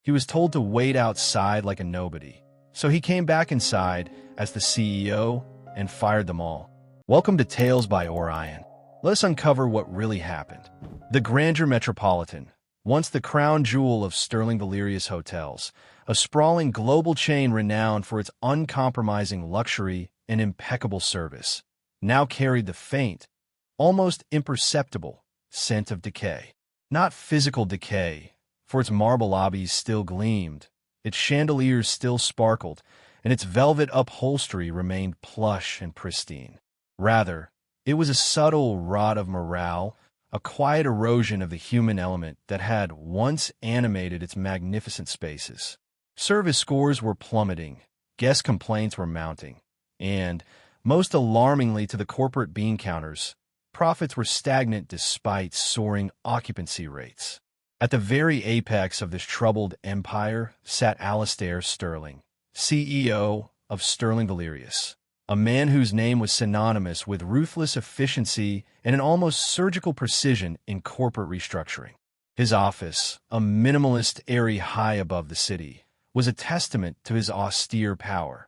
He was told to wait outside like a nobody. So he came back inside as the CEO and fired them all. Welcome to Tales by Orion. Let us uncover what really happened. The Grandeur Metropolitan, once the crown jewel of Sterling Valerius Hotels, a sprawling global chain renowned for its uncompromising luxury and impeccable service, now carried the faint, almost imperceptible scent of decay. Not physical decay, for its marble lobbies still gleamed, its chandeliers still sparkled, and its velvet upholstery remained plush and pristine. Rather, it was a subtle rot of morale, a quiet erosion of the human element that had once animated its magnificent spaces. Service scores were plummeting, guest complaints were mounting, and, most alarmingly to the corporate bean counters, profits were stagnant despite soaring occupancy rates. At the very apex of this troubled empire sat Alastair Sterling, CEO of Sterling Valerius, a man whose name was synonymous with ruthless efficiency and an almost surgical precision in corporate restructuring. His office, a minimalist eyrie high above the city, was a testament to his austere power.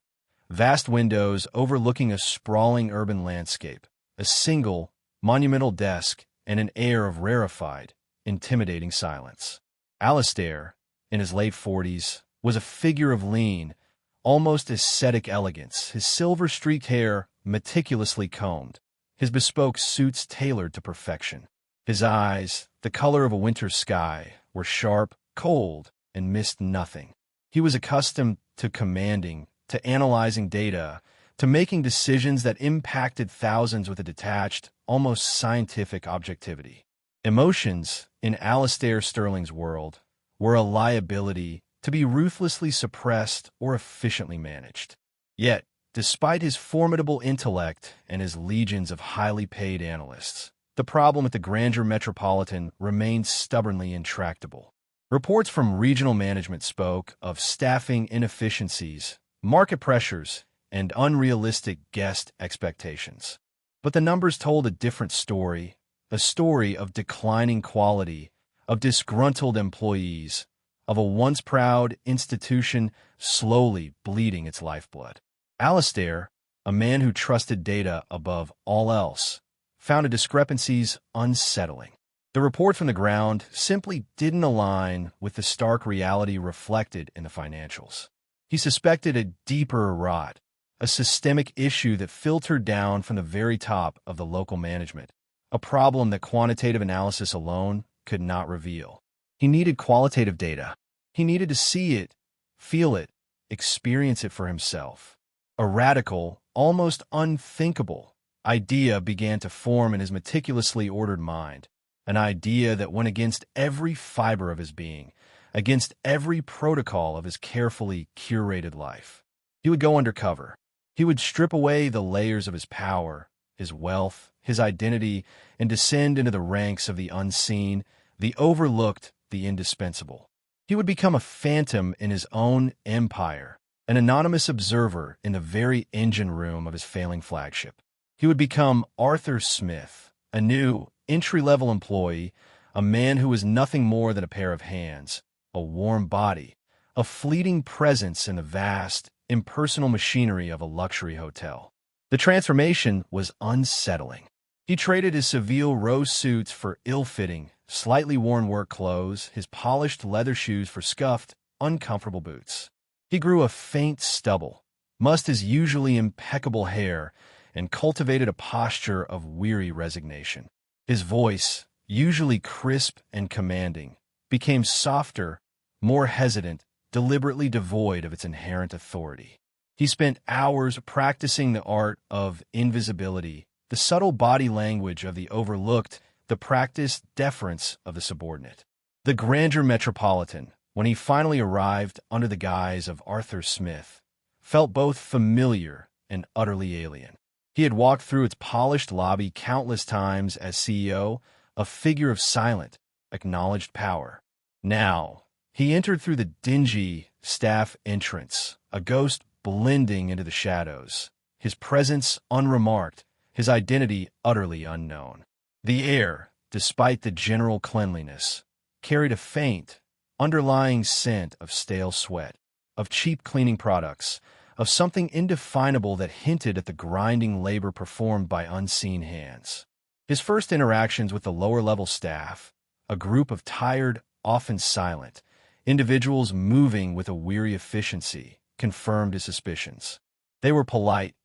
Vast windows overlooking a sprawling urban landscape, a single, monumental desk, and an air of rarefied, intimidating silence. Alastair, in his late 40s, was a figure of lean, almost ascetic elegance, his silver-streaked hair meticulously combed, his bespoke suits tailored to perfection. His eyes, the color of a winter sky, were sharp, cold, and missed nothing. He was accustomed to commanding, to analyzing data, to making decisions that impacted thousands with a detached, almost scientific objectivity. Emotions, in Alastair Sterling's world, were a liability to be ruthlessly suppressed or efficiently managed. Yet, despite his formidable intellect and his legions of highly paid analysts, the problem at the Grandeur Metropolitan remained stubbornly intractable. Reports from regional management spoke of staffing inefficiencies, market pressures, and unrealistic guest expectations. But the numbers told a different story, a story of declining quality, of disgruntled employees, of a once proud institution slowly bleeding its lifeblood. Alastair, a man who trusted data above all else, found the discrepancies unsettling. The report from the ground simply didn't align with the stark reality reflected in the financials. He suspected a deeper rot, a systemic issue that filtered down from the very top of the local management, a problem that quantitative analysis alone could not reveal. He needed qualitative data. He needed to see it, feel it, experience it for himself. A radical, almost unthinkable idea began to form in his meticulously ordered mind, an idea that went against every fiber of his being, against every protocol of his carefully curated life. He would go undercover. He would strip away the layers of his power, his wealth, his identity, and descend into the ranks of the unseen, the overlooked, the indispensable. He would become a phantom in his own empire, an anonymous observer in the very engine room of his failing flagship. He would become Arthur Smith, a new, entry-level employee, a man who was nothing more than a pair of hands, a warm body, a fleeting presence in the vast, impersonal machinery of a luxury hotel. The transformation was unsettling. He traded his Seville rose suits for ill-fitting, slightly worn work clothes, his polished leather shoes for scuffed, uncomfortable boots. He grew a faint stubble, mussed his usually impeccable hair, and cultivated a posture of weary resignation. His voice, usually crisp and commanding, became softer, more hesitant, deliberately devoid of its inherent authority. He spent hours practicing the art of invisibility, the subtle body language of the overlooked, the practiced deference of the subordinate. The Grandeur Metropolitan, when he finally arrived under the guise of Arthur Smith, felt both familiar and utterly alien. He had walked through its polished lobby countless times as CEO, a figure of silent, acknowledged power. Now, he entered through the dingy staff entrance, a ghost blending into the shadows, his presence unremarked, his identity utterly unknown. The air, despite the general cleanliness, carried a faint, underlying scent of stale sweat, of cheap cleaning products, of something indefinable that hinted at the grinding labor performed by unseen hands. His first interactions with the lower-level staff, a group of tired, often silent, individuals moving with a weary efficiency, confirmed his suspicions. They were polite,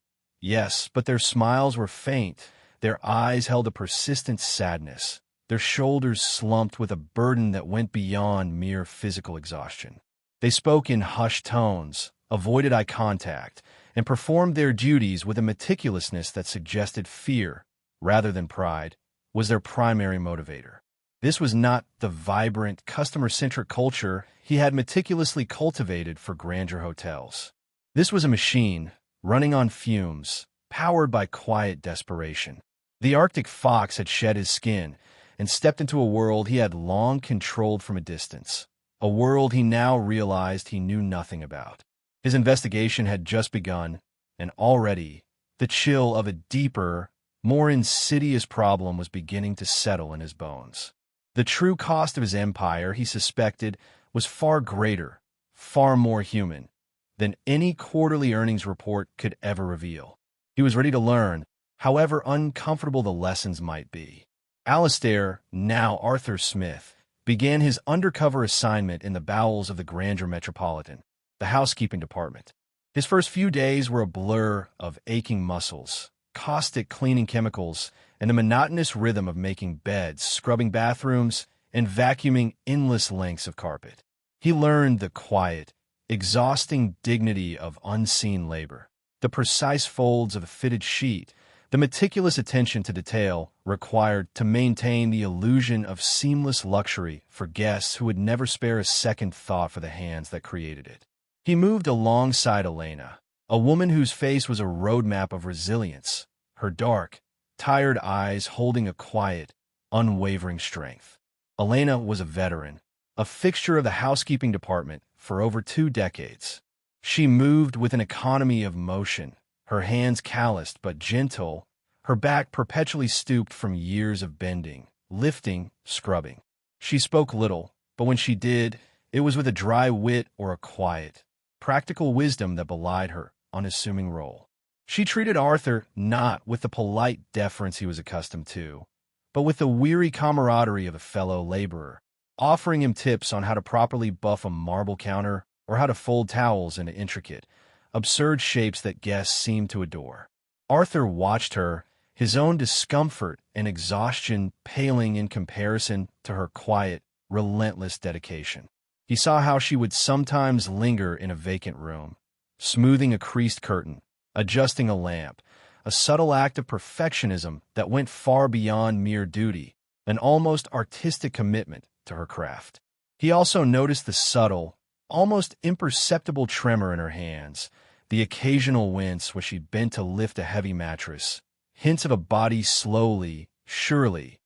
yes, but their smiles were faint, their eyes held a persistent sadness, their shoulders slumped with a burden that went beyond mere physical exhaustion. They spoke in hushed tones, avoided eye contact, and performed their duties with a meticulousness that suggested fear, rather than pride, was their primary motivator. This was not the vibrant, customer-centric culture he had meticulously cultivated for grandeur hotels. This was a machine, running on fumes, powered by quiet desperation. The Arctic fox had shed his skin and stepped into a world he had long controlled from a distance, a world he now realized he knew nothing about. His investigation had just begun, and already, the chill of a deeper, more insidious problem was beginning to settle in his bones. The true cost of his empire, he suspected, was far greater, far more human, than any quarterly earnings report could ever reveal. He was ready to learn, however uncomfortable the lessons might be. Alistair, now Arthur Smith, began his undercover assignment in the bowels of the Grandeur Metropolitan, the housekeeping department. His first few days were a blur of aching muscles, caustic cleaning chemicals, and the monotonous rhythm of making beds, scrubbing bathrooms, and vacuuming endless lengths of carpet. He learned the quiet, exhausting dignity of unseen labor, the precise folds of a fitted sheet, the meticulous attention to detail required to maintain the illusion of seamless luxury for guests who would never spare a second thought for the hands that created it. He moved alongside Elena, a woman whose face was a roadmap of resilience, her dark, tired eyes holding a quiet, unwavering strength. Elena was a veteran, a fixture of the housekeeping department for over 2 decades. She moved with an economy of motion, her hands calloused but gentle, her back perpetually stooped from years of bending, lifting, scrubbing. She spoke little, but when she did, it was with a dry wit or a quiet, practical wisdom that belied her unassuming role. She treated Arthur not with the polite deference he was accustomed to, but with the weary camaraderie of a fellow laborer, offering him tips on how to properly buff a marble counter or how to fold towels into intricate, absurd shapes that guests seemed to adore. Arthur watched her, his own discomfort and exhaustion paling in comparison to her quiet, relentless dedication. He saw how she would sometimes linger in a vacant room, smoothing a creased curtain, adjusting a lamp, a subtle act of perfectionism that went far beyond mere duty, an almost artistic commitment to her craft. He also noticed the subtle, almost imperceptible tremor in her hands, the occasional wince when she bent to lift a heavy mattress, hints of a body slowly, surely,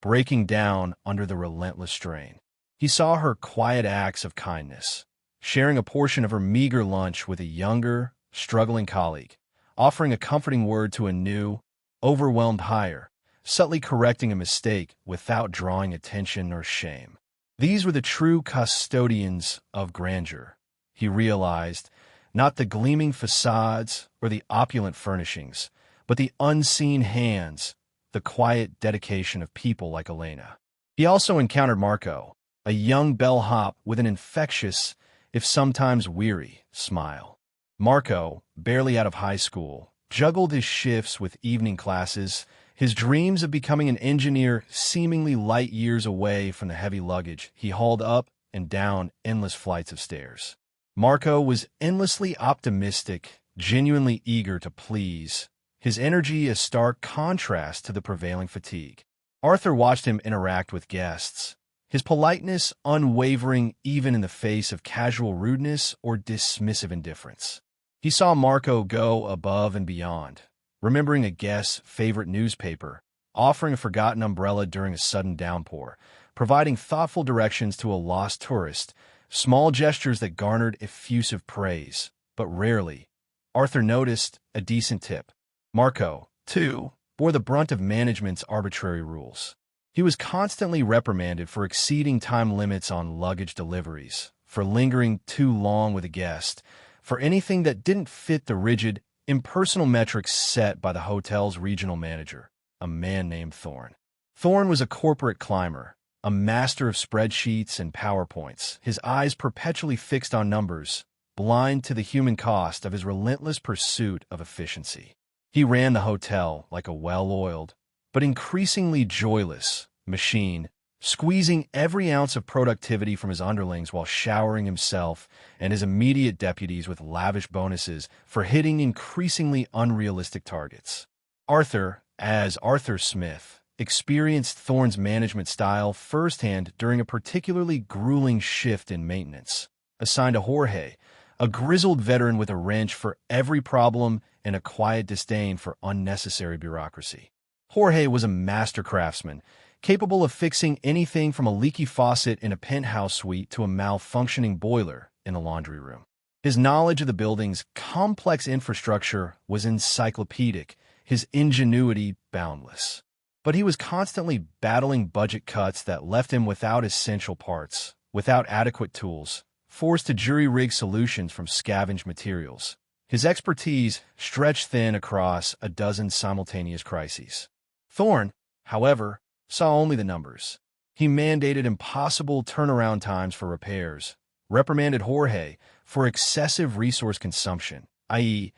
breaking down under the relentless strain. He saw her quiet acts of kindness, sharing a portion of her meager lunch with a younger, struggling colleague, offering a comforting word to a new, overwhelmed hire, subtly correcting a mistake without drawing attention or shame. These were the true custodians of grandeur, he realized, not the gleaming facades or the opulent furnishings, but the unseen hands, the quiet dedication of people like Elena. He also encountered Marco, a young bellhop with an infectious, if sometimes weary, smile. Marco, barely out of high school, juggled his shifts with evening classes, his dreams of becoming an engineer seemingly light years away from the heavy luggage he hauled up and down endless flights of stairs. Marco was endlessly optimistic, genuinely eager to please, his energy a stark contrast to the prevailing fatigue. Arthur watched him interact with guests, his politeness unwavering even in the face of casual rudeness or dismissive indifference. He saw Marco go above and beyond, remembering a guest's favorite newspaper, offering a forgotten umbrella during a sudden downpour, providing thoughtful directions to a lost tourist, small gestures that garnered effusive praise, but rarely, Arthur noticed, a decent tip. Marco, too, bore the brunt of management's arbitrary rules. He was constantly reprimanded for exceeding time limits on luggage deliveries, for lingering too long with a guest, for anything that didn't fit the rigid, impersonal metrics set by the hotel's regional manager, a man named Thorne. Thorne was a corporate climber, a master of spreadsheets and PowerPoints, his eyes perpetually fixed on numbers, blind to the human cost of his relentless pursuit of efficiency. He ran the hotel like a well-oiled, but increasingly joyless machine, squeezing every ounce of productivity from his underlings while showering himself and his immediate deputies with lavish bonuses for hitting increasingly unrealistic targets. Arthur, as Arthur Smith, experienced Thorne's management style firsthand during a particularly grueling shift in maintenance. Assigned to Jorge, a grizzled veteran with a wrench for every problem and a quiet disdain for unnecessary bureaucracy. Jorge was a master craftsman, capable of fixing anything from a leaky faucet in a penthouse suite to a malfunctioning boiler in a laundry room. His knowledge of the building's complex infrastructure was encyclopedic, his ingenuity boundless. But he was constantly battling budget cuts that left him without essential parts, without adequate tools, forced to jury-rig solutions from scavenged materials. His expertise stretched thin across a dozen simultaneous crises. Thorne, however, saw only the numbers. He mandated impossible turnaround times for repairs, reprimanded Jorge for excessive resource consumption, i.e.,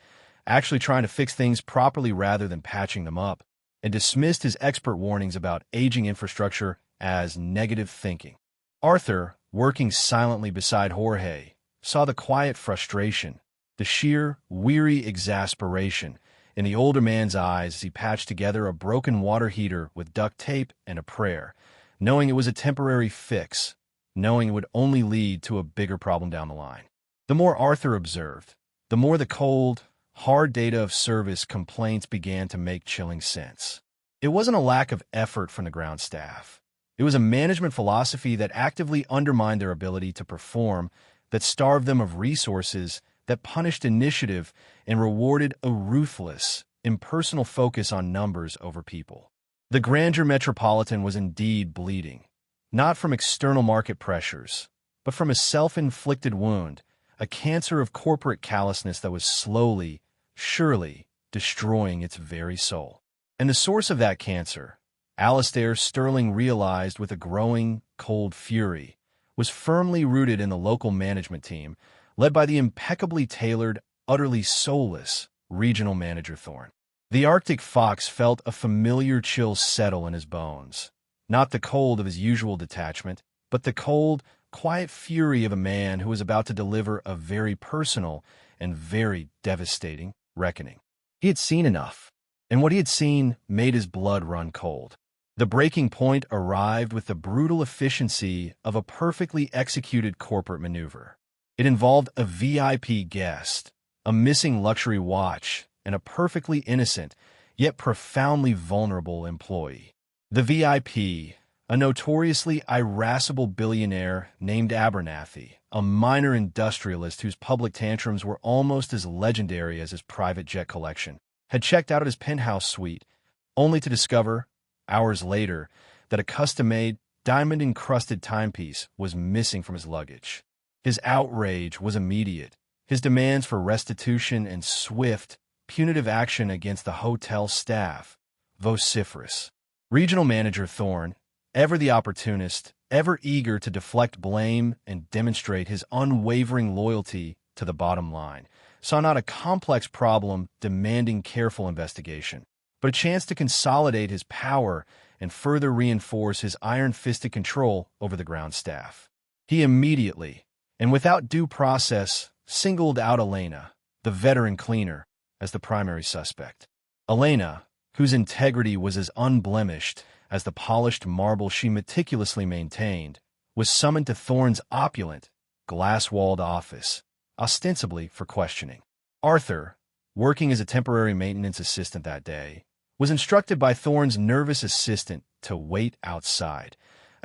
actually trying to fix things properly rather than patching them up, and dismissed his expert warnings about aging infrastructure as negative thinking. Arthur, working silently beside Jorge, saw the quiet frustration, the sheer, weary exasperation in the older man's eyes as he patched together a broken water heater with duct tape and a prayer, knowing it was a temporary fix, knowing it would only lead to a bigger problem down the line. The more Arthur observed, the more the cold, hard data of service complaints began to make chilling sense. It wasn't a lack of effort from the ground staff. It was a management philosophy that actively undermined their ability to perform, that starved them of resources, that punished initiative and rewarded a ruthless, impersonal focus on numbers over people. The grandeur metropolitan was indeed bleeding, not from external market pressures, but from a self-inflicted wound, a cancer of corporate callousness that was slowly, surely, destroying its very soul. And the source of that cancer, Alastair Sterling realized with a growing, cold fury, was firmly rooted in the local management team, led by the impeccably tailored, utterly soulless regional manager Thorne. The Arctic fox felt a familiar chill settle in his bones, not the cold of his usual detachment, but the cold, quiet fury of a man who was about to deliver a very personal and very devastating reckoning. He had seen enough, and what he had seen made his blood run cold. The breaking point arrived with the brutal efficiency of a perfectly executed corporate maneuver. It involved a VIP guest, a missing luxury watch, and a perfectly innocent, yet profoundly vulnerable employee. The VIP, a notoriously irascible billionaire named Abernathy, a minor industrialist whose public tantrums were almost as legendary as his private jet collection, had checked out of his penthouse suite, only to discover, hours later, that a custom-made, diamond-encrusted timepiece was missing from his luggage. His outrage was immediate, his demands for restitution and swift, punitive action against the hotel staff vociferous. Regional manager Thorne, ever the opportunist, ever eager to deflect blame and demonstrate his unwavering loyalty to the bottom line, saw not a complex problem demanding careful investigation, but a chance to consolidate his power and further reinforce his iron-fisted control over the ground staff. He immediately, and without due process, singled out Elena, the veteran cleaner, as the primary suspect. Elena, whose integrity was as unblemished as the polished marble she meticulously maintained, was summoned to Thorne's opulent, glass-walled office, ostensibly for questioning. Arthur, working as a temporary maintenance assistant that day, was instructed by Thorne's nervous assistant to wait outside,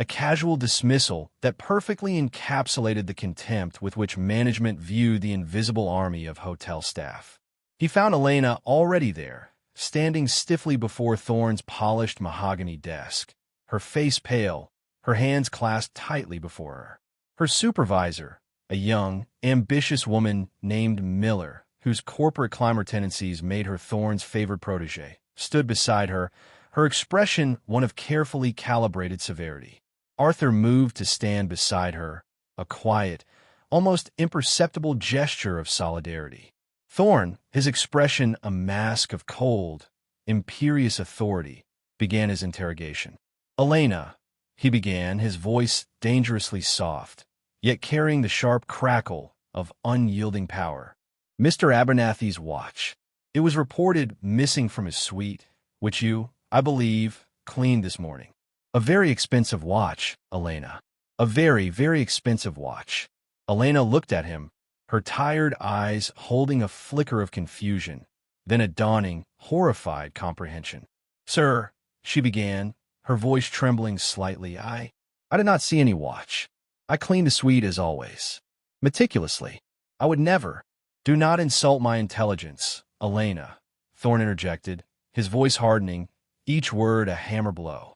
a casual dismissal that perfectly encapsulated the contempt with which management viewed the invisible army of hotel staff. He found Elena already there, standing stiffly before Thorne's polished mahogany desk, her face pale, her hands clasped tightly before her. Her supervisor, a young, ambitious woman named Miller, whose corporate climber tendencies made her Thorne's favored protege, stood beside her, her expression one of carefully calibrated severity. Arthur moved to stand beside her, a quiet, almost imperceptible gesture of solidarity. Thorne, his expression a mask of cold, imperious authority, began his interrogation. "Elena," he began, his voice dangerously soft, yet carrying the sharp crackle of unyielding power. "Mr. Abernathy's watch. It was reported missing from his suite, which you, I believe, cleaned this morning. A very expensive watch, Elena. A very, very expensive watch." Elena looked at him, her tired eyes holding a flicker of confusion, then a dawning, horrified comprehension. "Sir," she began, her voice trembling slightly, I did not see any watch. I cleaned the suite as always. Meticulously. I would never. "Do not insult my intelligence, Elena," Thorne interjected, his voice hardening, each word a hammer blow.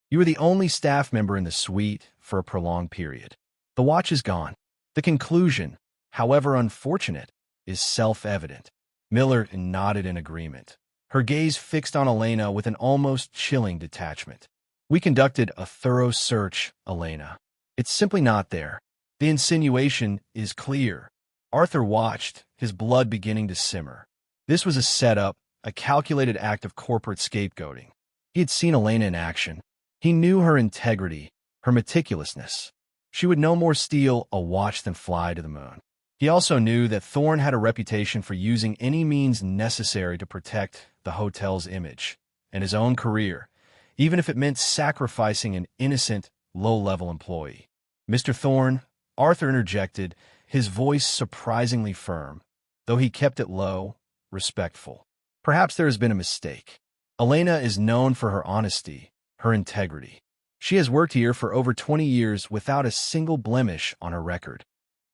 "You were the only staff member in the suite for a prolonged period. The watch is gone. The conclusion, however unfortunate, is self-evident." Miller nodded in agreement, her gaze fixed on Elena with an almost chilling detachment. "We conducted a thorough search, Elena. It's simply not there. The insinuation is clear." Arthur watched, his blood beginning to simmer. This was a setup, a calculated act of corporate scapegoating. He had seen Elena in action. He knew her integrity, her meticulousness. She would no more steal a watch than fly to the moon. He also knew that Thorne had a reputation for using any means necessary to protect the hotel's image and his own career, even if it meant sacrificing an innocent, low-level employee. "Mr. Thorne," Arthur interjected, his voice surprisingly firm, though he kept it low, respectful. "Perhaps there has been a mistake. Elena is known for her honesty, her integrity. She has worked here for over 20 years without a single blemish on her record."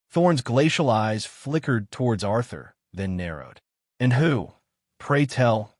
Thorne's glacial eyes flickered towards Arthur, then narrowed. "And who, pray tell,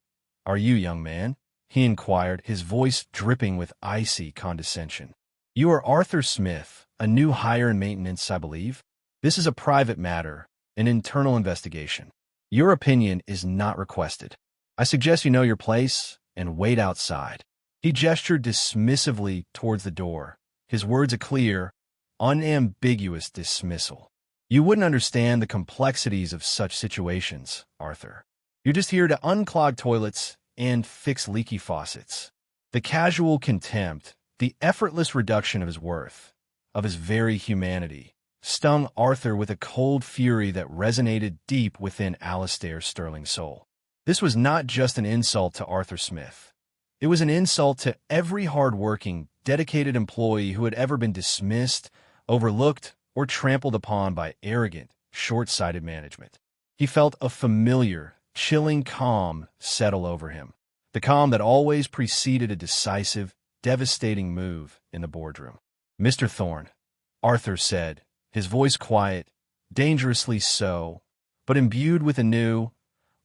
are you, young man?" he inquired, his voice dripping with icy condescension. "You are Arthur Smith, a new hire in maintenance, I believe. This is a private matter, an internal investigation. Your opinion is not requested. I suggest you know your place and wait outside." He gestured dismissively towards the door, his words a clear, unambiguous dismissal. "You wouldn't understand the complexities of such situations, Arthur. You're just here to unclog toilets and fix leaky faucets." The casual contempt, the effortless reduction of his worth, of his very humanity, stung Arthur with a cold fury that resonated deep within Alistair's sterling soul. This was not just an insult to Arthur Smith. It was an insult to every hard-working, dedicated employee who had ever been dismissed, overlooked, or trampled upon by arrogant, short-sighted management. He felt a familiar, chilling calm settle over him, the calm that always preceded a decisive, devastating move in the boardroom. "Mr. Thorne," Arthur said, his voice quiet, dangerously so, but imbued with a new,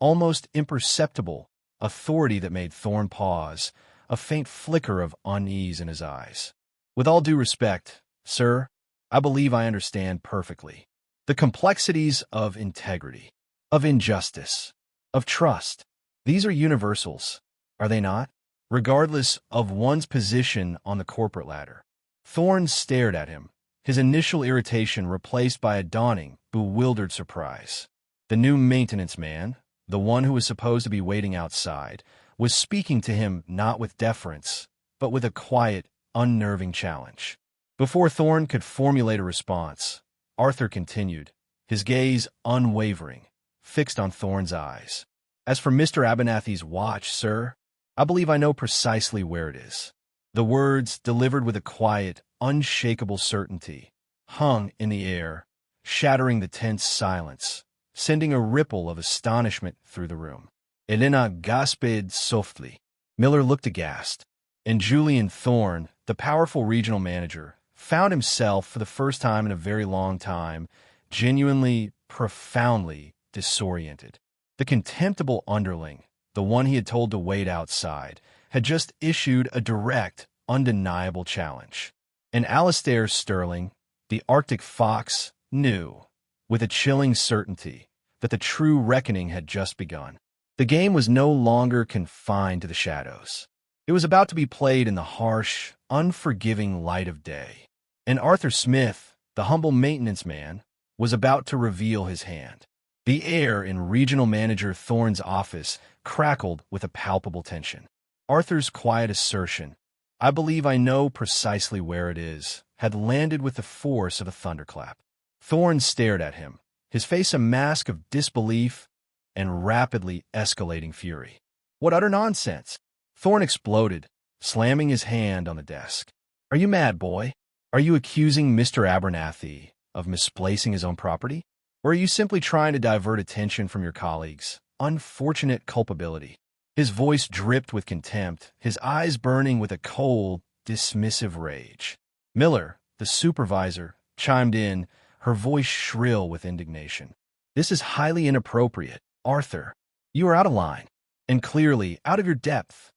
almost imperceptible, authority that made Thorne pause, a faint flicker of unease in his eyes. "With all due respect, sir, I believe I understand perfectly the complexities of integrity, of injustice, of trust. These are universals, are they not? Regardless of one's position on the corporate ladder." Thorne stared at him, his initial irritation replaced by a dawning, bewildered surprise. The new maintenance man, the one who was supposed to be waiting outside, was speaking to him not with deference, but with a quiet, unnerving challenge. Before Thorne could formulate a response, Arthur continued, his gaze unwavering, fixed on Thorne's eyes. "As for Mr. Abernathy's watch, sir, I believe I know precisely where it is." The words, delivered with a quiet, unshakable certainty, hung in the air, shattering the tense silence, sending a ripple of astonishment through the room. Elena gasped softly. Miller looked aghast, and Julian Thorne, the powerful regional manager, found himself, for the first time in a very long time, genuinely, profoundly disoriented. The contemptible underling, the one he had told to wait outside, had just issued a direct, undeniable challenge. And Alistair Sterling, the Arctic Fox, knew, with a chilling certainty, that the true reckoning had just begun. The game was no longer confined to the shadows. It was about to be played in the harsh, unforgiving light of day. And Arthur Smith, the humble maintenance man, was about to reveal his hand. The air in Regional Manager Thorne's office crackled with a palpable tension. Arthur's quiet assertion, "I believe I know precisely where it is," had landed with the force of a thunderclap. Thorne stared at him, his face a mask of disbelief and rapidly escalating fury. "What utter nonsense!" Thorne exploded, slamming his hand on the desk. "Are you mad, boy? Are you accusing Mr. Abernathy of misplacing his own property? Or are you simply trying to divert attention from your colleagues' unfortunate culpability?" His voice dripped with contempt, his eyes burning with a cold, dismissive rage. Miller, the supervisor, chimed in, her voice shrill with indignation. "This is highly inappropriate, Arthur. You are out of line, and clearly out of your depth."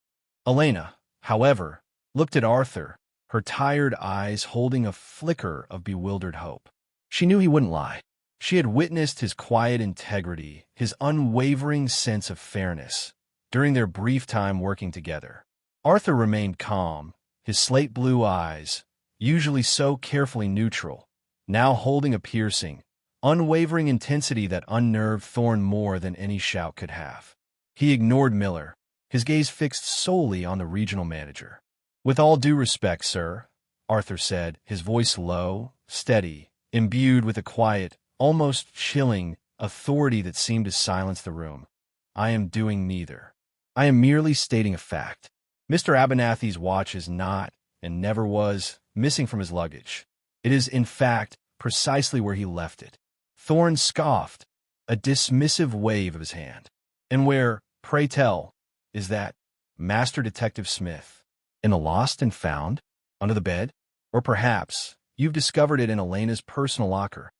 Elena, however, looked at Arthur, her tired eyes holding a flicker of bewildered hope. She knew he wouldn't lie. She had witnessed his quiet integrity, his unwavering sense of fairness, during their brief time working together. Arthur remained calm, his slate-blue eyes, usually so carefully neutral, now holding a piercing, unwavering intensity that unnerved Thorne more than any shout could have. He ignored Miller, his gaze fixed solely on the regional manager. "With all due respect, sir," Arthur said, his voice low, steady, imbued with a quiet, almost chilling authority that seemed to silence the room. "I am doing neither. I am merely stating a fact. Mr. Abernathy's watch is not, and never was, missing from his luggage. It is, in fact, precisely where he left it." Thorne scoffed, a dismissive wave of his hand. "And where, pray tell, is that, Master Detective Smith? In the lost and found? Under the bed? Or perhaps you've discovered it in Elena's personal locker?"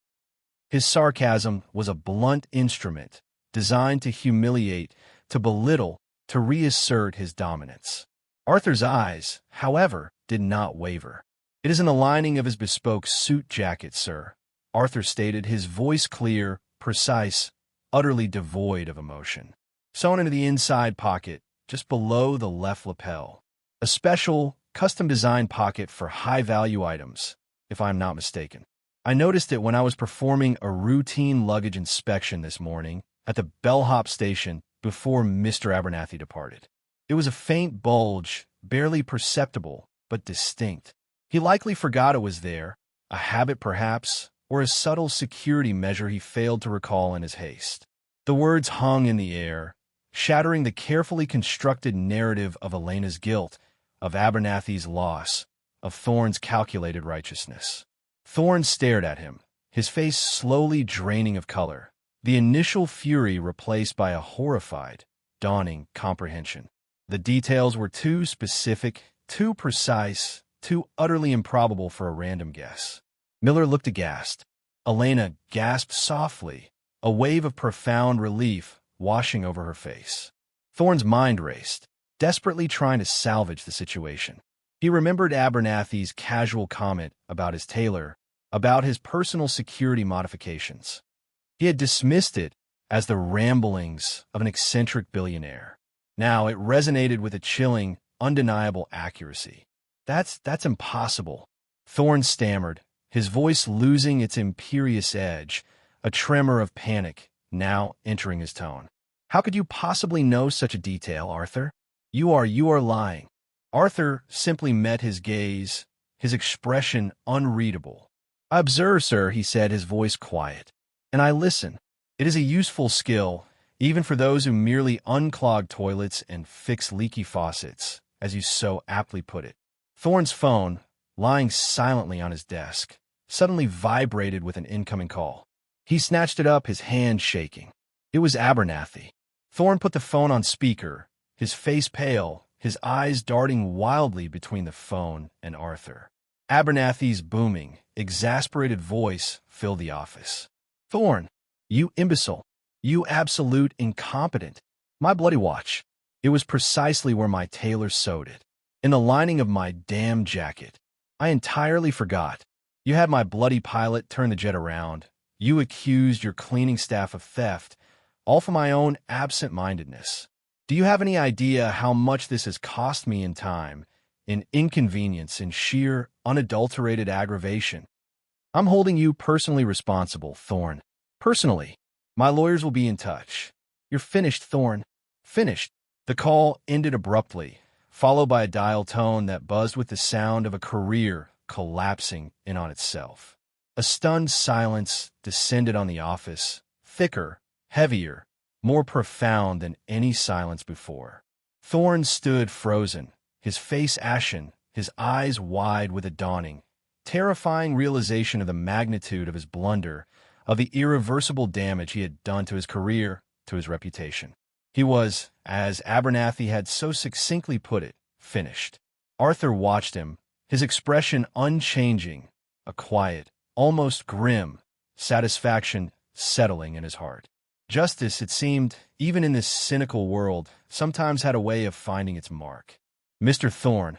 His sarcasm was a blunt instrument, designed to humiliate, to belittle, to reassert his dominance. Arthur's eyes, however, did not waver. "It is in the lining of his bespoke suit jacket, sir," Arthur stated, his voice clear, precise, utterly devoid of emotion. "Sewn into the inside pocket, just below the left lapel. A special, custom-designed pocket for high-value items, if I am not mistaken. I noticed it when I was performing a routine luggage inspection this morning at the bellhop station before Mr. Abernathy departed. It was a faint bulge, barely perceptible, but distinct. He likely forgot it was there, a habit perhaps, or a subtle security measure he failed to recall in his haste." The words hung in the air, shattering the carefully constructed narrative of Elena's guilt, of Abernathy's loss, of Thorne's calculated righteousness. Thorne stared at him, his face slowly draining of color, the initial fury replaced by a horrified, dawning comprehension. The details were too specific, too precise, too utterly improbable for a random guess. Miller looked aghast. Elena gasped softly, a wave of profound relief washing over her face. Thorne's mind raced, desperately trying to salvage the situation. He remembered Abernathy's casual comment about his tailor, about his personal security modifications. He had dismissed it as the ramblings of an eccentric billionaire. Now it resonated with a chilling, undeniable accuracy. That's impossible," Thorne stammered, his voice losing its imperious edge, a tremor of panic now entering his tone. "How could you possibly know such a detail, Arthur? You are lying." Arthur simply met his gaze, his expression unreadable. "I observe, sir," he said, his voice quiet, "and I listen. It is a useful skill, even for those who merely unclog toilets and fix leaky faucets, as you so aptly put it." Thorne's phone, lying silently on his desk, suddenly vibrated with an incoming call. He snatched it up, his hand shaking. It was Abernathy. Thorne put the phone on speaker, his face pale, his eyes darting wildly between the phone and Arthur. Abernathy's booming, exasperated voice filled the office. "Thorne, you imbecile, you absolute incompetent. My bloody watch. It was precisely where my tailor sewed it. In the lining of my damn jacket. I entirely forgot. You had my bloody pilot turn the jet around. You accused your cleaning staff of theft, all for my own absent-mindedness. Do you have any idea how much this has cost me in time, in inconvenience, in sheer, unadulterated aggravation? I'm holding you personally responsible, Thorne. Personally. My lawyers will be in touch. You're finished, Thorne. Finished. The call ended abruptly, followed by a dial tone that buzzed with the sound of a career collapsing in on itself. A stunned silence descended on the office, thicker, heavier, more profound than any silence before. Thorne stood frozen, his face ashen, his eyes wide with a dawning, terrifying realization of the magnitude of his blunder, of the irreversible damage he had done to his career, to his reputation. He was, as Abernathy had so succinctly put it, finished. Arthur watched him, his expression unchanging, a quiet, almost grim, satisfaction settling in his heart. Justice, it seemed, even in this cynical world, sometimes had a way of finding its mark. Mr. Thorne,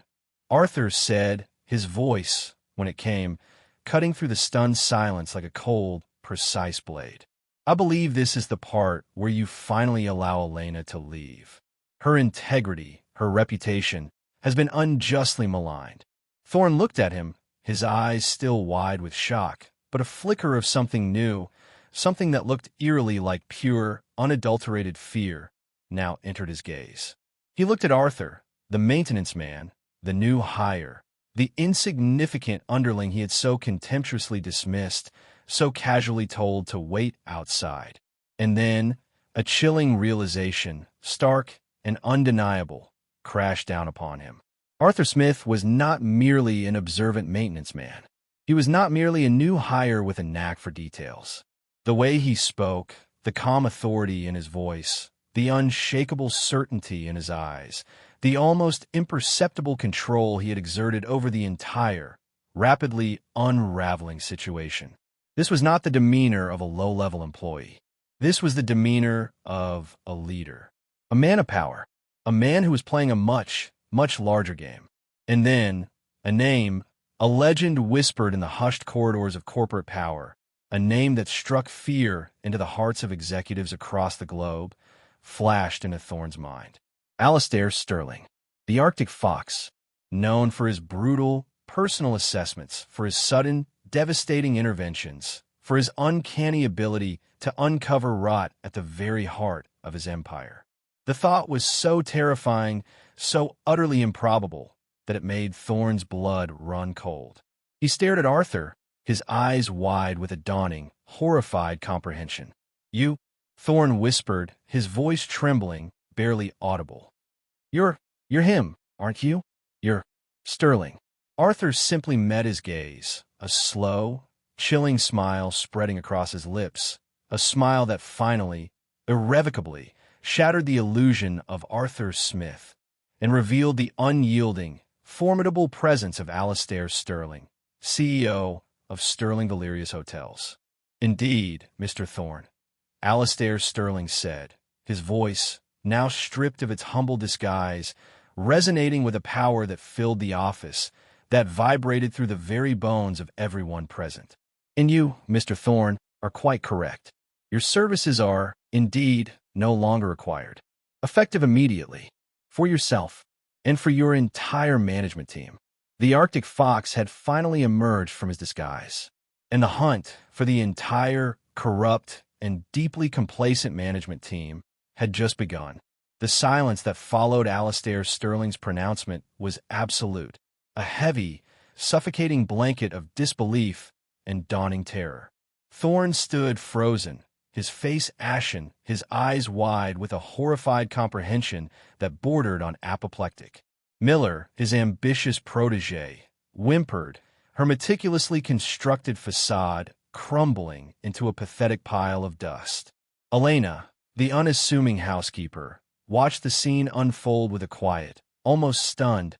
Arthur said, his voice, when it came, cutting through the stunned silence like a cold, precise blade. I believe this is the part where you finally allow Elena to leave. Her integrity, her reputation, has been unjustly maligned. Thorne looked at him, his eyes still wide with shock, but a flicker of something new, something that looked eerily like pure, unadulterated fear, now entered his gaze. He looked at Arthur, the maintenance man, the new hire, the insignificant underling he had so contemptuously dismissed, so casually told to wait outside. And then, a chilling realization, stark and undeniable, crashed down upon him. Arthur Smith was not merely an observant maintenance man. He was not merely a new hire with a knack for details. The way he spoke, the calm authority in his voice, the unshakable certainty in his eyes, the almost imperceptible control he had exerted over the entire, rapidly unraveling situation. This was not the demeanor of a low-level employee. This was the demeanor of a leader, a man of power, a man who was playing a much, much larger game. And then, a name, a legend whispered in the hushed corridors of corporate power, a name that struck fear into the hearts of executives across the globe, flashed into Thorne's mind. Alastair Sterling, the Arctic Fox, known for his brutal, personal assessments, for his sudden, devastating interventions, for his uncanny ability to uncover rot at the very heart of his empire. The thought was so terrifying, so utterly improbable, that it made Thorne's blood run cold. He stared at Arthur, his eyes wide with a dawning, horrified comprehension. "You," Thorne whispered, his voice trembling, barely audible. You're him, aren't you? You're Sterling." Arthur simply met his gaze, a slow, chilling smile spreading across his lips, a smile that finally, irrevocably, shattered the illusion of Arthur Smith and revealed the unyielding, formidable presence of Alastair Sterling, CEO of Sterling Valerius Hotels. "Indeed, Mr. Thorne," Alastair Sterling said, his voice, now stripped of its humble disguise, resonating with a power that filled the office, that vibrated through the very bones of everyone present. "And you, Mr. Thorne, are quite correct. Your services are, indeed, no longer required. Effective immediately. For yourself, and for your entire management team." The Arctic Fox had finally emerged from his disguise, and the hunt for the entire, corrupt, and deeply complacent management team had just begun. The silence that followed Alastair Sterling's pronouncement was absolute, a heavy, suffocating blanket of disbelief and dawning terror. Thorne stood frozen, his face ashen, his eyes wide with a horrified comprehension that bordered on apoplectic. Miller, his ambitious protégé, whimpered, her meticulously constructed facade crumbling into a pathetic pile of dust. Elena, the unassuming housekeeper, watched the scene unfold with a quiet, almost stunned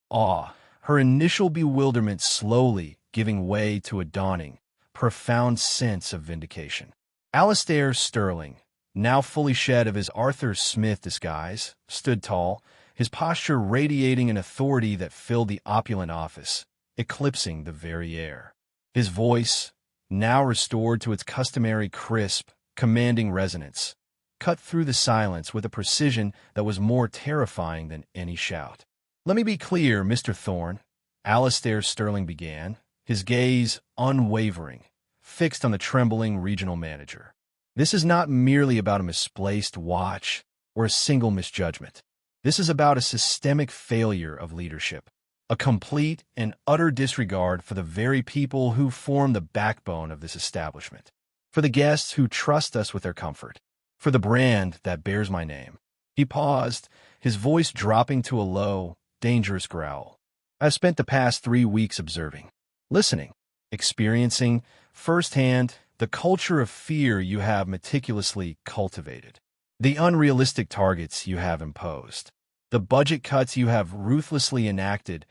awe, her initial bewilderment slowly giving way to a dawning, profound sense of vindication. Alastair Sterling, now fully shed of his Arthur Smith disguise, stood tall, his posture radiating an authority that filled the opulent office, eclipsing the very air. His voice, now restored to its customary crisp, commanding resonance, cut through the silence with a precision that was more terrifying than any shout. "Let me be clear, Mr. Thorne," Alastair Sterling began, his gaze unwavering, fixed on the trembling regional manager. "This is not merely about a misplaced watch or a single misjudgment. This is about a systemic failure of leadership, a complete and utter disregard for the very people who form the backbone of this establishment, for the guests who trust us with their comfort, for the brand that bears my name." He paused, his voice dropping to a low, dangerous growl. "I've spent the past 3 weeks observing, listening, experiencing firsthand the culture of fear you have meticulously cultivated, the unrealistic targets you have imposed, the budget cuts you have ruthlessly enacted,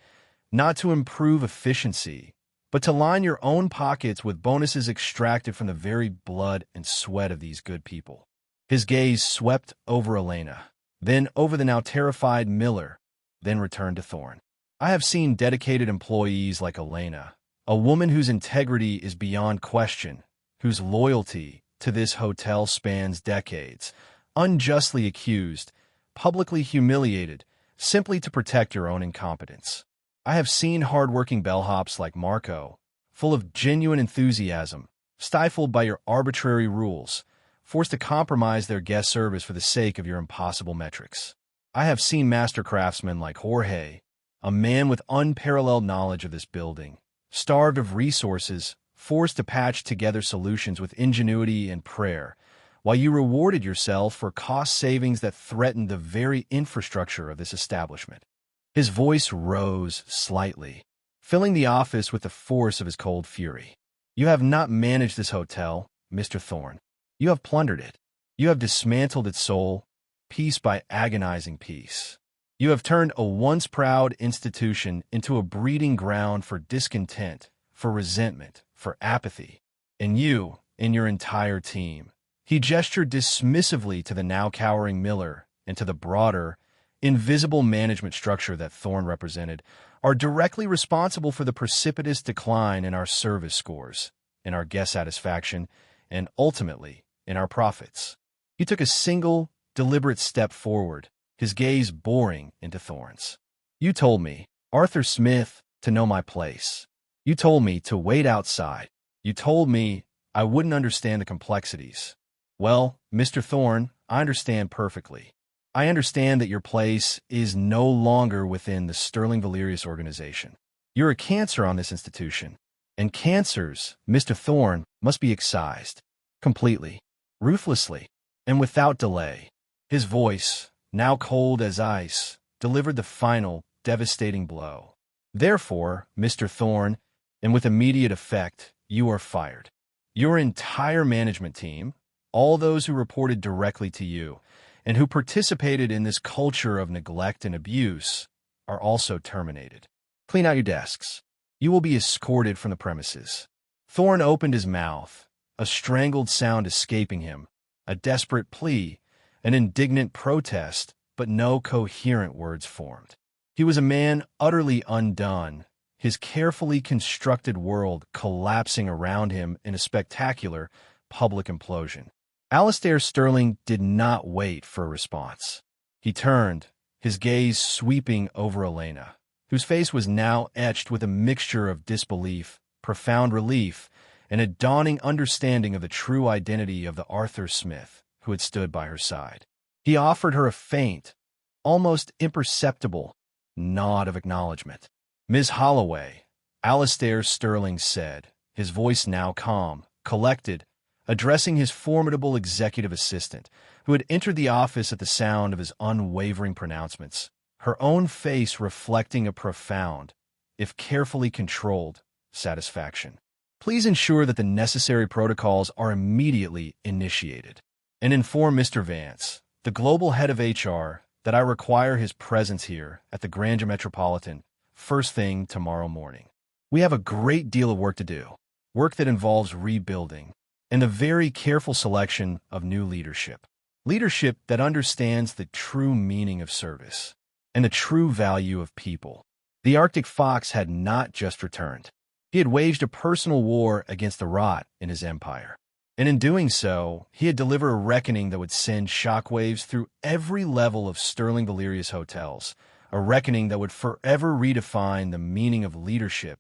not to improve efficiency, but to line your own pockets with bonuses extracted from the very blood and sweat of these good people." His gaze swept over Elena, then over the now terrified Miller, then returned to Thorne. "I have seen dedicated employees like Elena, a woman whose integrity is beyond question, whose loyalty to this hotel spans decades, unjustly accused, publicly humiliated, simply to protect your own incompetence. I have seen hard-working bellhops like Marco, full of genuine enthusiasm, stifled by your arbitrary rules, forced to compromise their guest service for the sake of your impossible metrics. I have seen master craftsmen like Jorge, a man with unparalleled knowledge of this building, starved of resources, forced to patch together solutions with ingenuity and prayer, while you rewarded yourself for cost savings that threatened the very infrastructure of this establishment." His voice rose slightly, filling the office with the force of his cold fury. "You have not managed this hotel, Mr. Thorne. You have plundered it. You have dismantled its soul, piece by agonizing piece. You have turned a once proud institution into a breeding ground for discontent, for resentment, for apathy. And you, and your entire team." He gestured dismissively to the now cowering Miller and to the broader, invisible management structure that Thorne represented, "are directly responsible for the precipitous decline in our service scores, in our guest satisfaction, and ultimately, in our profits." He took a single, deliberate step forward, his gaze boring into Thorne's. "You told me, Arthur Smith, to know my place. You told me to wait outside. You told me I wouldn't understand the complexities. Well, Mr. Thorne, I understand perfectly. I understand that your place is no longer within the Sterling Valerius organization. You're a cancer on this institution, and cancers, Mr. Thorne, must be excised, completely, ruthlessly, and without delay." His voice, now cold as ice, delivered the final, devastating blow. "Therefore, Mr. Thorne, and with immediate effect, you are fired. Your entire management team, all those who reported directly to you, and who participated in this culture of neglect and abuse, are also terminated. Clean out your desks. You will be escorted from the premises." Thorne opened his mouth, a strangled sound escaping him, a desperate plea, an indignant protest, but no coherent words formed. He was a man utterly undone, his carefully constructed world collapsing around him in a spectacular public implosion. Alastair Sterling did not wait for a response. He turned, his gaze sweeping over Elena, whose face was now etched with a mixture of disbelief, profound relief, and a dawning understanding of the true identity of the Arthur Smith who had stood by her side. He offered her a faint, almost imperceptible, nod of acknowledgement. "Ms. Holloway," Alastair Sterling said, his voice now calm, collected, addressing his formidable executive assistant, who had entered the office at the sound of his unwavering pronouncements, her own face reflecting a profound, if carefully controlled, satisfaction. "Please ensure that the necessary protocols are immediately initiated, and inform Mr. Vance, the global head of HR, that I require his presence here at the Grandeur Metropolitan first thing tomorrow morning. We have a great deal of work to do, work that involves rebuilding, and the very careful selection of new leadership. Leadership that understands the true meaning of service. and the true value of people. The Arctic fox had not just returned. He had waged a personal war against the rot in his empire. And in doing so, he had delivered a reckoning that would send shockwaves through every level of Sterling Valerius hotels, a reckoning that would forever redefine the meaning of leadership,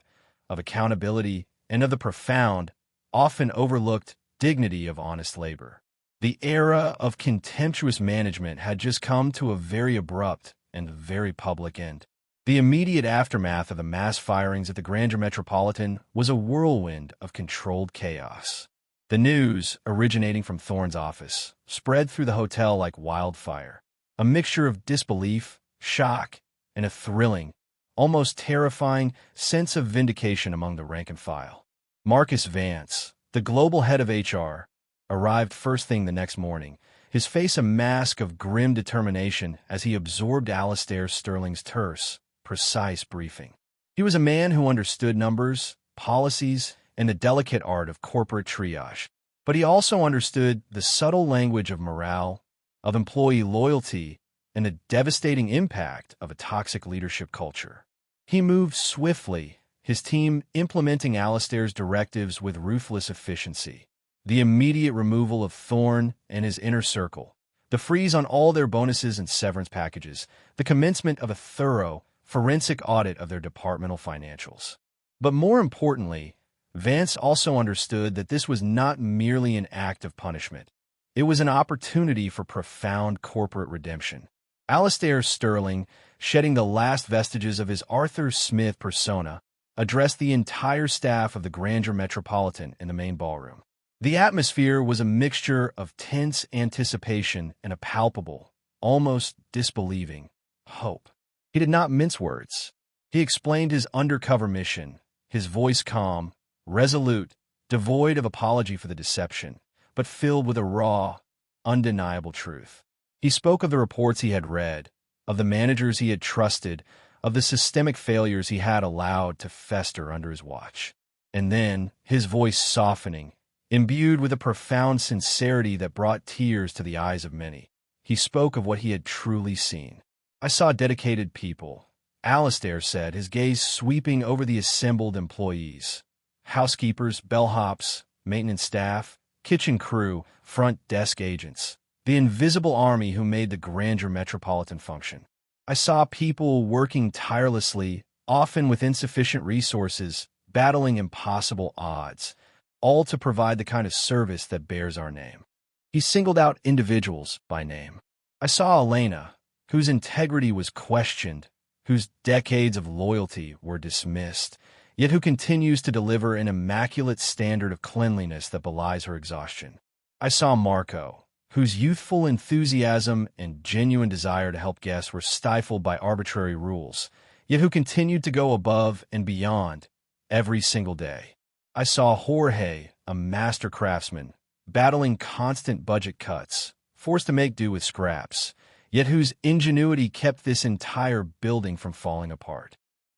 of accountability, and of the profound, often overlooked dignity of honest labor. The era of contemptuous management had just come to a very abrupt and very public end. The immediate aftermath of the mass firings at the Grandeur Metropolitan was a whirlwind of controlled chaos. The news, originating from Thorne's office, spread through the hotel like wildfire, a mixture of disbelief, shock, and a thrilling, almost terrifying sense of vindication among the rank and file. Marcus Vance, the global head of HR, arrived first thing the next morning, his face a mask of grim determination as he absorbed Alastair Sterling's terse, precise briefing. He was a man who understood numbers, policies, and the delicate art of corporate triage, but he also understood the subtle language of morale, of employee loyalty, and the devastating impact of a toxic leadership culture. He moved swiftly, his team implementing Alastair's directives with ruthless efficiency. The immediate removal of Thorne and his inner circle, the freeze on all their bonuses and severance packages, the commencement of a thorough, forensic audit of their departmental financials. But more importantly, Vance also understood that this was not merely an act of punishment. It was an opportunity for profound corporate redemption. Alastair Sterling, shedding the last vestiges of his Arthur Smith persona, addressed the entire staff of the Grandeur Metropolitan in the main ballroom. The atmosphere was a mixture of tense anticipation and a palpable, almost disbelieving, hope. He did not mince words. He explained his undercover mission, his voice calm, resolute, devoid of apology for the deception, but filled with a raw, undeniable truth. He spoke of the reports he had read, of the managers he had trusted, of the systemic failures he had allowed to fester under his watch. And then, his voice softening, imbued with a profound sincerity that brought tears to the eyes of many, he spoke of what he had truly seen. I saw dedicated people, Alastair said, his gaze sweeping over the assembled employees. Housekeepers, bellhops, maintenance staff, kitchen crew, front desk agents. The invisible army who made the Grandeur Metropolitan function. I saw people working tirelessly, often with insufficient resources, battling impossible odds, all to provide the kind of service that bears our name. He singled out individuals by name. I saw Elena, whose integrity was questioned, whose decades of loyalty were dismissed, yet who continues to deliver an immaculate standard of cleanliness that belies her exhaustion. I saw Marco, whose youthful enthusiasm and genuine desire to help guests were stifled by arbitrary rules, yet who continued to go above and beyond every single day. I saw Jorge, a master craftsman, battling constant budget cuts, forced to make do with scraps, yet whose ingenuity kept this entire building from falling apart.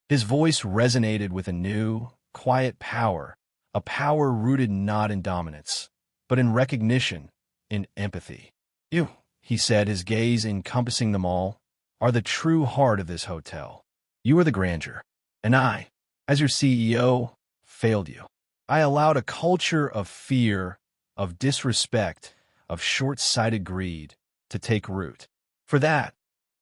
His voice resonated with a new, quiet power, a power rooted not in dominance, but in recognition, in empathy. You, he said, his gaze encompassing them all, are the true heart of this hotel. You are the grandeur, and I, as your CEO, failed you. I allowed a culture of fear, of disrespect, of short-sighted greed to take root. For that,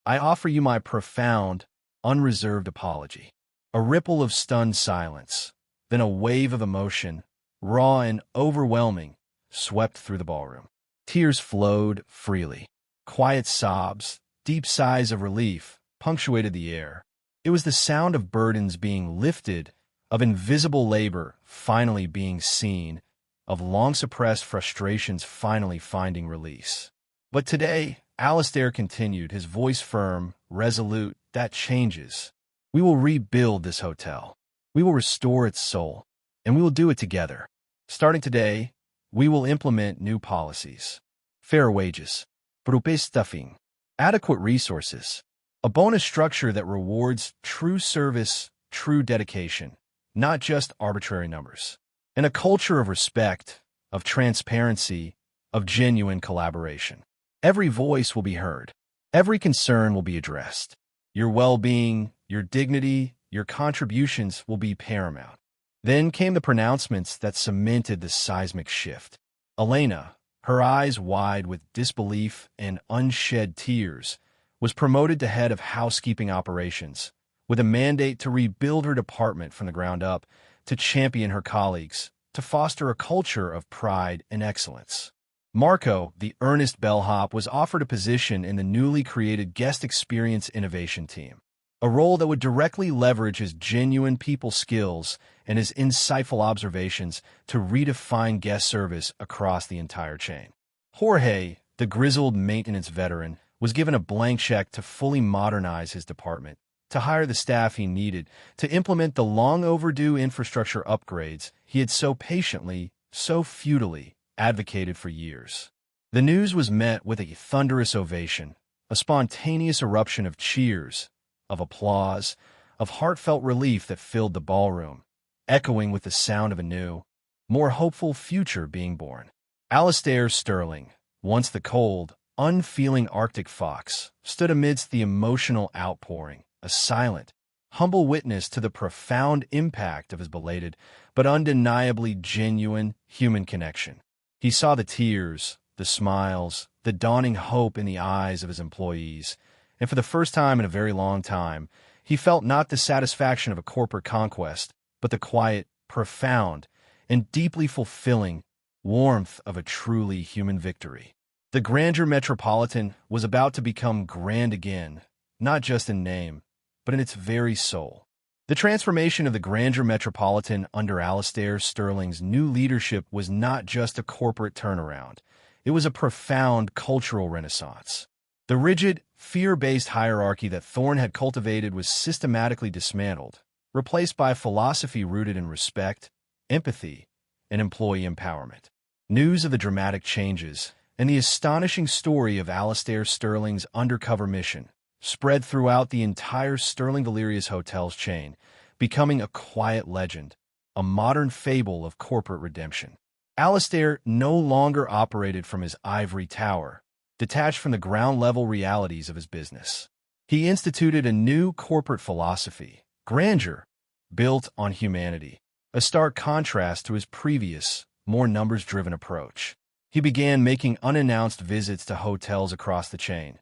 I offer you my profound, unreserved apology. A ripple of stunned silence, then a wave of emotion, raw and overwhelming, swept through the ballroom. Tears flowed freely. Quiet sobs, deep sighs of relief, punctuated the air. It was the sound of burdens being lifted, of invisible labor finally being seen, of long-suppressed frustrations finally finding release. But today, Alastair continued, his voice firm, resolute. That changes. We will rebuild this hotel. We will restore its soul, and we will do it together. Starting today, we will implement new policies. Fair wages, proper stuffing, adequate resources, a bonus structure that rewards true service, true dedication, not just arbitrary numbers, and a culture of respect, of transparency, of genuine collaboration. Every voice will be heard. Every concern will be addressed. Your well-being, your dignity, your contributions will be paramount. Then came the pronouncements that cemented the seismic shift. Elena, her eyes wide with disbelief and unshed tears, was promoted to head of housekeeping operations, with a mandate to rebuild her department from the ground up, to champion her colleagues, to foster a culture of pride and excellence. Marco, the earnest bellhop, was offered a position in the newly created Guest Experience Innovation Team, a role that would directly leverage his genuine people skills and his insightful observations to redefine guest service across the entire chain. Jorge, the grizzled maintenance veteran, was given a blank check to fully modernize his department, to hire the staff he needed, to implement the long-overdue infrastructure upgrades he had so patiently, so futilely advocated for years. The news was met with a thunderous ovation, a spontaneous eruption of cheers, of applause, of heartfelt relief that filled the ballroom, echoing with the sound of a new, more hopeful future being born. Alastair Sterling, once the cold, unfeeling Arctic fox, stood amidst the emotional outpouring, a silent, humble witness to the profound impact of his belated but undeniably genuine human connection. He saw the tears, the smiles, the dawning hope in the eyes of his employees, and for the first time in a very long time, he felt not the satisfaction of a corporate conquest, but the quiet, profound, and deeply fulfilling warmth of a truly human victory. The grandeur metropolitan was about to become grand again, not just in name, but in its very soul. The transformation of the grandeur metropolitan under Alastair Sterling's new leadership was not just a corporate turnaround. It was a profound cultural renaissance. The rigid, fear-based hierarchy that Thorne had cultivated was systematically dismantled, replaced by a philosophy rooted in respect, empathy, and employee empowerment. News of the dramatic changes and the astonishing story of Alastair Sterling's undercover mission spread throughout the entire Sterling Valerius Hotels chain, becoming a quiet legend, a modern fable of corporate redemption. Alastair no longer operated from his ivory tower, detached from the ground-level realities of his business. He instituted a new corporate philosophy, grandeur, built on humanity, a stark contrast to his previous, more numbers-driven approach. He began making unannounced visits to hotels across the chain,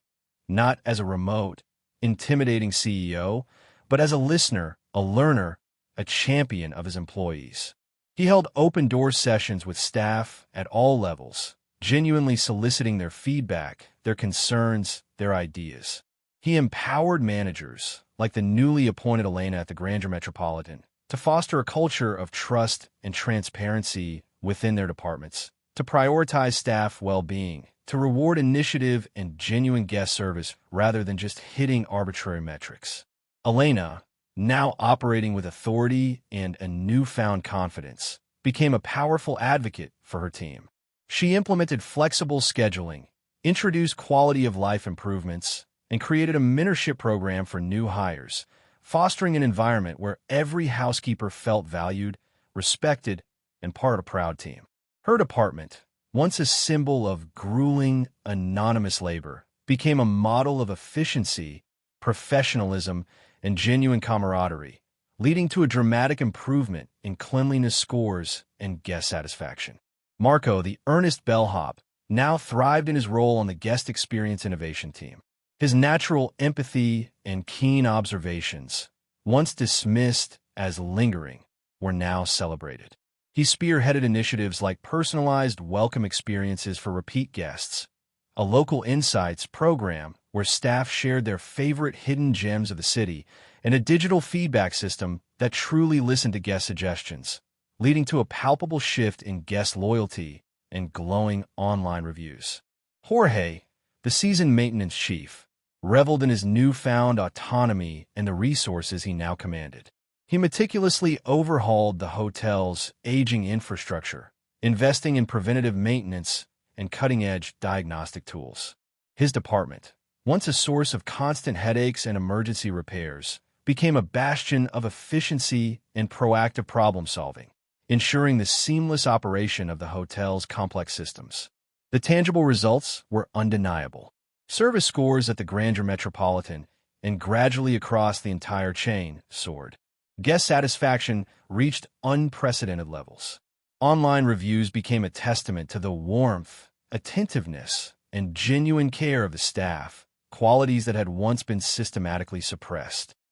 not as a remote, intimidating CEO, but as a listener, a learner, a champion of his employees. He held open-door sessions with staff at all levels, genuinely soliciting their feedback, their concerns, their ideas. He empowered managers, like the newly appointed Elena at the Grandeur Metropolitan, to foster a culture of trust and transparency within their departments, to prioritize staff well-being, to reward initiative and genuine guest service rather than just hitting arbitrary metrics. Elena, now operating with authority and a newfound confidence, became a powerful advocate for her team. She implemented flexible scheduling, introduced quality-of-life improvements, and created a mentorship program for new hires, fostering an environment where every housekeeper felt valued, respected, and part of a proud team. Her department, once a symbol of grueling, anonymous labor, became a model of efficiency, professionalism, and genuine camaraderie, leading to a dramatic improvement in cleanliness scores and guest satisfaction. Marco, the earnest bellhop, now thrived in his role on the Guest Experience Innovation Team. His natural empathy and keen observations, once dismissed as lingering, were now celebrated. He spearheaded initiatives like personalized welcome experiences for repeat guests, a local insights program where staff shared their favorite hidden gems of the city, and a digital feedback system that truly listened to guest suggestions, leading to a palpable shift in guest loyalty and glowing online reviews. Jorge, the seasoned maintenance chief, reveled in his newfound autonomy and the resources he now commanded. He meticulously overhauled the hotel's aging infrastructure, investing in preventative maintenance and cutting-edge diagnostic tools. His department, once a source of constant headaches and emergency repairs, became a bastion of efficiency and proactive problem-solving, ensuring the seamless operation of the hotel's complex systems. The tangible results were undeniable. Service scores at the Grandeur Metropolitan and gradually across the entire chain soared. Guest satisfaction reached unprecedented levels. Online reviews became a testament to the warmth, attentiveness, and genuine care of the staff, qualities that had once been systematically suppressed.